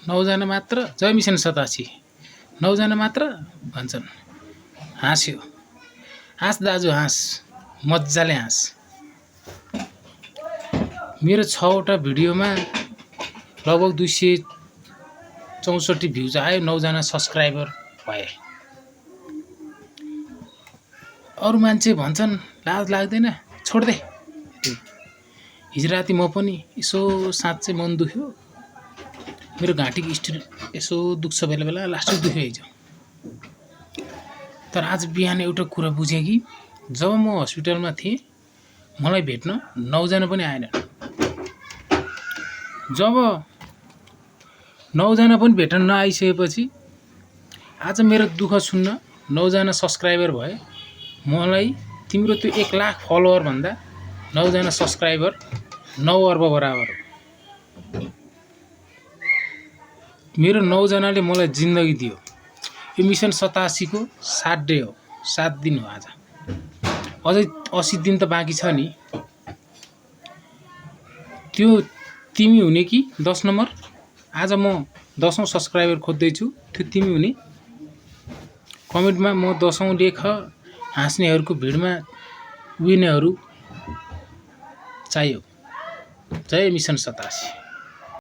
9 जना मात्र। जय मिसन 87 9 जना मात्र भन्छन्। हाँस्यो। हाँस दाजु हाँस, मजाले हाँस। मेरो 6 वटा भिडियोमा लगभग 264 भ्युज आयो। 9 जना सब्स्क्राइबर भए। अरु मान्छे भन्छन् लाज लाग्दैन, छोड्दे। हिजो राति म पनि यसो साँच्चै मन दुख्यो। मेरो घाँटीको स्टिल यसो दुख्छ बेला बेला, लास्टै दुख्यो हिजो। तर आज बिहान एउटा कुरा बुझेँ कि जब म हस्पिटलमा थिएँ मलाई भेट्न 9 जना पनि आएनन्। जब 9 जना पनि भेट्न नआइसकेपछि आज मेरो दुःख सुन्न 9 जना सब्स्क्राइबर भए। मलाई तिम्रो त्यो 1 लाख फलोअर भन्दा 9 जना सब्स्क्राइबर 9 अर्ब बराबर हो। मेरो 9 जनाले मलाई जिन्दगी दियो। यो मिसन 87 को 7 डे हो, 7 दिन हो आज। अझै 80 दिन त बाँकी छ नि। त्यो तिमी हुने कि 10 नम्बर? आज म 10औं सब्स्क्राइबर खोज्दैछु। त्यो तिमी हुने? कमेन्टमा म 10औं लेख। हाँस्नेहरूको भिडमा उभिनेहरू चाहियो। जय मिसन 87।